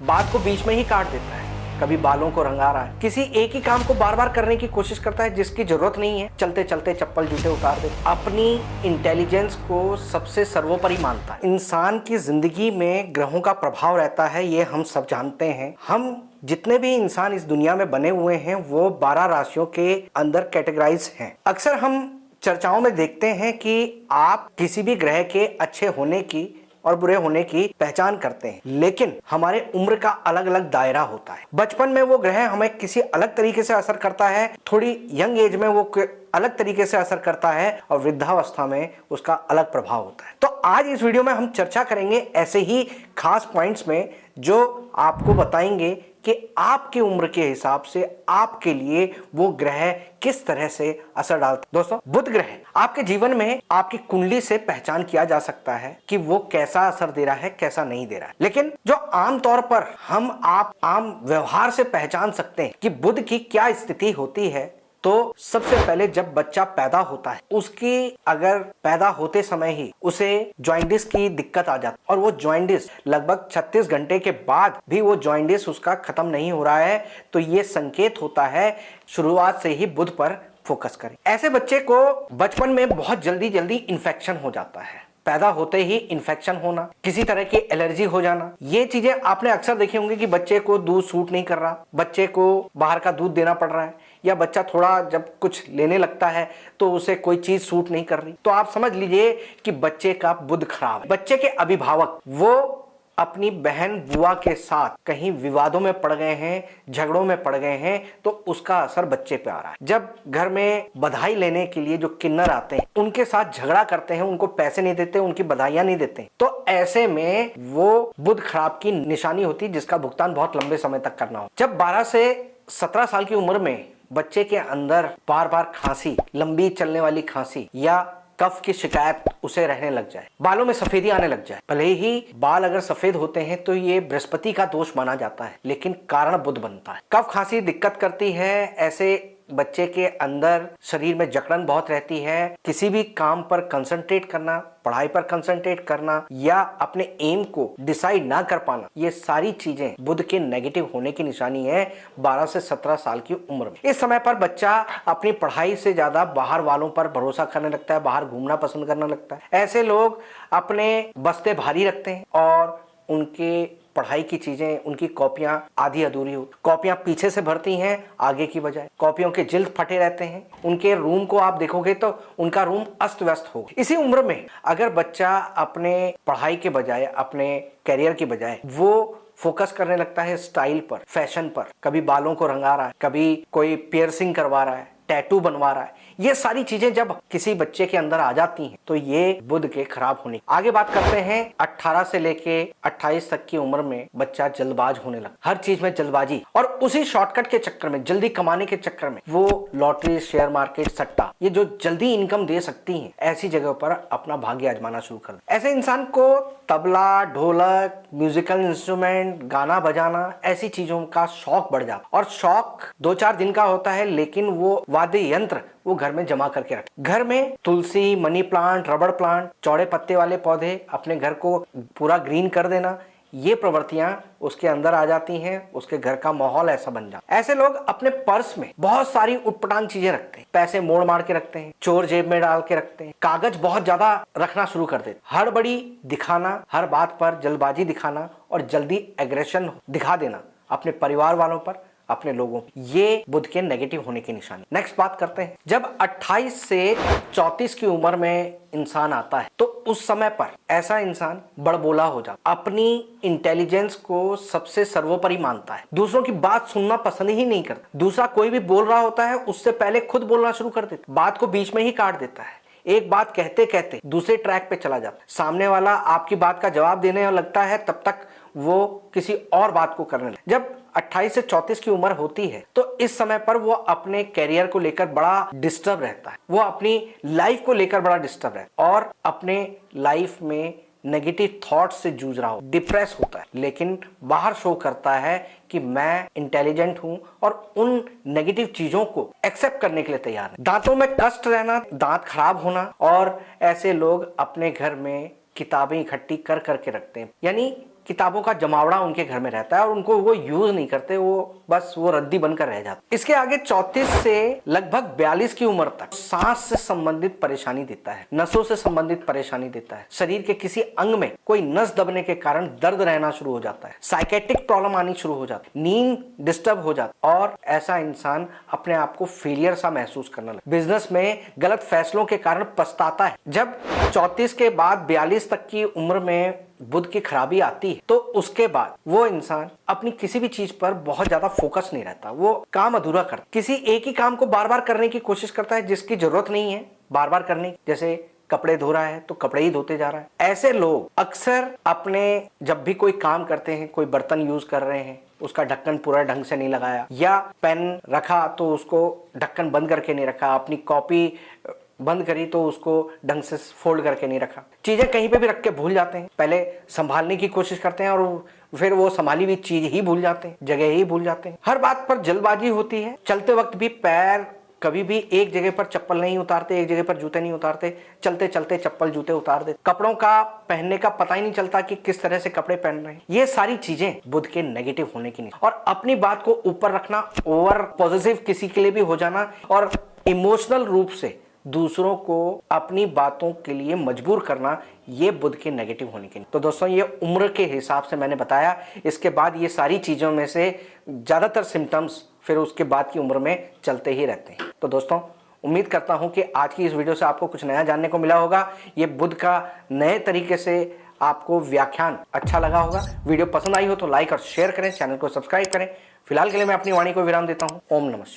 बात को बीच में ही काट देता है, कभी बालों को रंगा रहा है, किसी एक ही काम को बार बार करने की कोशिश करता है जिसकी जरूरत नहीं है, चलते चलते चप्पल जूते उतार दे, अपनी इंटेलिजेंस को सबसे सर्वोपरि मानता है। इंसान की जिंदगी में ग्रहों का प्रभाव रहता है, ये हम सब जानते हैं। हम जितने भी इंसान इस दुनिया में बने हुए हैं वो 12 राशियों के अंदर कैटेगराइज हैं। अक्सर हम चर्चाओं में देखते हैं कि आप किसी भी ग्रह के अच्छे होने की और बुरे होने की पहचान करते हैं, लेकिन हमारे उम्र का अलग अलग दायरा होता है। बचपन में वो ग्रह हमें किसी अलग तरीके से असर करता है, थोड़ी यंग एज में वो अलग तरीके से असर करता है और वृद्धावस्था में उसका अलग प्रभाव होता है। तो आज इस वीडियो में हम चर्चा करेंगे ऐसे ही खास पॉइंट्स में जो आपको बताएंगे कि आपकी उम्र के हिसाब से आपके लिए वो ग्रह किस तरह से असर डालता है। दोस्तों, बुध ग्रह आपके जीवन में आपकी कुंडली से पहचान किया जा सकता है कि वो कैसा असर दे रहा है, कैसा नहीं दे रहा है। लेकिन जो आम तौर पर आप आम व्यवहार से पहचान सकते हैं कि बुध की क्या स्थिति होती है, तो सबसे पहले जब बच्चा पैदा होता है, उसकी अगर पैदा होते समय ही उसे जॉइंटिस की दिक्कत आ जाती है और वो जॉइंटिस लगभग 36 घंटे के बाद भी वो जॉइंटिस उसका खत्म नहीं हो रहा है, तो ये संकेत होता है शुरुआत से ही बुध पर फोकस करें। ऐसे बच्चे को बचपन में बहुत जल्दी जल्दी इन्फेक्शन हो जाता है, पैदा होते ही इन्फेक्शन होना, किसी तरह की एलर्जी हो जाना, ये चीजें आपने अक्सर देखी होंगी कि बच्चे को दूध सूट नहीं कर रहा, बच्चे को बाहर का दूध देना पड़ रहा है, या बच्चा थोड़ा जब कुछ लेने लगता है तो उसे कोई चीज सूट नहीं कर रही, तो आप समझ लीजिए कि बच्चे का बुध खराब है। बच्चे के अभिभावक वो अपनी बहन बुआ के साथ कहीं विवादों में पड़ गए हैं, झगड़ों में पड़ गए हैं, तो उसका असर बच्चे पे आ रहा है। जब घर में बधाई लेने के लिए जो किन्नर आते हैं उनके साथ झगड़ा करते हैं, उनको पैसे नहीं देते, उनकी बधाइयां नहीं देते, तो ऐसे में वो बुध खराब की निशानी होती है जिसका भुगतान बहुत लंबे समय तक करना हो। जब 12 से 17 साल की उम्र में बच्चे के अंदर बार बार खांसी, लंबी चलने वाली खांसी या कफ की शिकायत उसे रहने लग जाए, बालों में सफेदी आने लग जाए, भले ही बाल अगर सफेद होते हैं तो ये बृहस्पति का दोष माना जाता है, लेकिन कारण बुध बनता है। कफ खांसी दिक्कत करती है, ऐसे बच्चे के अंदर शरीर में जकड़न बहुत रहती है, किसी भी काम पर कंसंट्रेट करना, पढ़ाई पर कंसंट्रेट करना या अपने एम को डिसाइड ना कर पाना, ये सारी चीजें बुध के नेगेटिव होने की निशानी है 12 से 17 साल की उम्र में। इस समय पर बच्चा अपनी पढ़ाई से ज्यादा बाहर वालों पर भरोसा करने लगता है, बाहर घूमना पसंद करने लगता है। ऐसे लोग अपने बस्ते भारी रखते हैं और उनके पढ़ाई की चीजें, उनकी कॉपियां आधी अधूरी हो, कॉपियां पीछे से भरती हैं आगे की बजाय, कॉपियों के जिल्द फटे रहते हैं, उनके रूम को आप देखोगे तो उनका रूम अस्त व्यस्त होगा। इसी उम्र में अगर बच्चा अपने पढ़ाई के बजाय, अपने करियर की बजाय वो फोकस करने लगता है स्टाइल पर, फैशन पर, कभी बालों को रंगा रहा है, कभी कोई पियर्सिंग करवा रहा है, टैटू बनवा रहा है, ये सारी चीजें जब किसी बच्चे के अंदर आ जाती हैं तो ये बुध के खराब होने। आगे बात करते हैं 18 से लेके 28 तक की उम्र में बच्चा जल्दबाज होने लगा, हर चीज में जल्दबाजी, और उसी शॉर्टकट के चक्कर में, जल्दी कमाने के चक्कर में वो लॉटरी, शेयर मार्केट, सट्टा, ये जो जल्दी इनकम दे सकती हैं ऐसी जगह पर अपना भाग्य आजमाना शुरू कर दे। ऐसे इंसान को तबला, ढोलक, म्यूजिकल इंस्ट्रूमेंट, गाना बजाना, ऐसी चीजों का शौक बढ़ जाता, और शौक 2-4 दिन का होता है, लेकिन वो वाद्य यंत्र वो घर में जमा करके रख। घर में तुलसी, मनी प्लांट, रबड़ प्लांट, चौड़े पत्ते वाले पौधे, अपने घर को पूरा ग्रीन कर देना, ये प्रवृत्तियां उसके अंदर आ जाती हैं, उसके घर का माहौल ऐसा बन जाता है। ऐसे लोग अपने पर्स में बहुत सारी उटपटांग चीजें रखते हैं, पैसे मोड़ मार के रखते हैं, चोर जेब में डाल के रखते हैं, कागज बहुत ज्यादा रखना शुरू कर देते, हड़बड़ी दिखाना, हर बात पर जल्दबाजी दिखाना और जल्दी एग्रेशन दिखा देना अपने परिवार वालों पर, अपने लोगों, ये बुध के नेगेटिव होने की निशानी। नेक्स्ट बात करते हैं, जब 28 से 34 की उम्र में इंसान आता है तो उस समय पर ऐसा इंसान बड़बोला हो जाता, अपनी इंटेलिजेंस को सबसे सर्वोपरि मानता है, दूसरों की बात सुनना पसंद ही नहीं करता, दूसरा कोई भी बोल रहा होता है उससे पहले खुद बोलना शुरू कर देता, बात को बीच में ही काट देता है, एक बात कहते कहते दूसरे ट्रैक पे चला जाता, सामने वाला आपकी बात का जवाब देने लगता है तब तक वो किसी और बात को करने लगता। जब 28 से 34 की उम्र होती है तो इस समय पर वो अपने कैरियर को लेकर बड़ा डिस्टर्ब रहता है, वो अपनी लाइफ को लेकर बड़ा डिस्टर्ब रहता है और अपने लाइफ में नेगेटिव थॉट से जूझ रहा हो, डिप्रेस होता है, लेकिन बाहर शो करता है कि मैं इंटेलिजेंट हूं और उन नेगेटिव चीजों को एक्सेप्ट करने के लिए तैयार है। दांतों में कष्ट रहना, दांत खराब होना, और ऐसे लोग अपने घर में किताबें इकट्ठी कर करके रखते हैं, यानी किताबों का जमावड़ा उनके घर में रहता है और उनको वो यूज नहीं करते, वो बस वो रद्दी बनकर रह जाते। इसके आगे 34 से लगभग 42 की उम्र तक सांस से संबंधित परेशानी देता है, नसों से संबंधित परेशानी देता है, शरीर के किसी अंग में कोई नस दबने के कारण दर्द रहना शुरू हो जाता है, साइकेट्रिक प्रॉब्लम आनी शुरू हो जाती है, नींद डिस्टर्ब हो जाती है और ऐसा इंसान अपने आप को फेलियर सा महसूस करने लगता है, बिजनेस में गलत फैसलों के कारण पछताता है। जब 34 के बाद 42 तक की उम्र में बुध की खराबी आती है तो उसके बाद वो इंसान अपनी किसी भी चीज पर बहुत ज्यादा फोकस नहीं रहता, वो काम अधूरा करता, किसी एक ही काम को बार बार करने की कोशिश करता है जिसकी जरूरत नहीं है बार बार करने, जैसे कपड़े धो रहा है तो कपड़े ही धोते जा रहा है। ऐसे लोग अक्सर अपने जब भी कोई काम करते हैं, कोई बर्तन यूज कर रहे हैं, उसका ढक्कन पूरा ढंग से नहीं लगाया या पेन रखा तो उसको ढक्कन बंद करके नहीं रखा, अपनी कॉपी बंद करी तो उसको ढंग से फोल्ड करके नहीं रखा, चीजें कहीं पे भी रख के भूल जाते हैं, पहले संभालने की कोशिश करते हैं और फिर वो संभाली हुई चीज ही भूल जाते हैं, जगह ही भूल जाते हैं, हर बात पर जल्दबाजी होती है, चलते वक्त भी पैर कभी भी एक जगह पर चप्पल नहीं उतारते, एक जगह पर जूते नहीं उतारते, चलते चलते चप्पल जूते उतार देते, कपड़ों का पहनने का पता ही नहीं चलता कि किस तरह से कपड़े पहन रहे हैं। ये सारी चीजें बुध के नेगेटिव होने की नहीं। और अपनी बात को ऊपर रखना, ओवर पॉजिटिव किसी के लिए भी हो जाना और इमोशनल रूप से दूसरों को अपनी बातों के लिए मजबूर करना, ये बुध के नेगेटिव होने की। तो दोस्तों ये उम्र के हिसाब से मैंने बताया, इसके बाद ये सारी चीजों में से ज्यादातर सिम्टम्स फिर उसके बाद की उम्र में चलते ही रहते हैं। तो दोस्तों उम्मीद करता हूं कि आज की इस वीडियो से आपको कुछ नया जानने को मिला होगा, ये बुध का नए तरीके से आपको व्याख्यान अच्छा लगा होगा। वीडियो पसंद आई हो तो लाइक और शेयर करें, चैनल को सब्सक्राइब करें। फिलहाल के लिए मैं अपनी वाणी को विराम देता हूं। ओम नमः।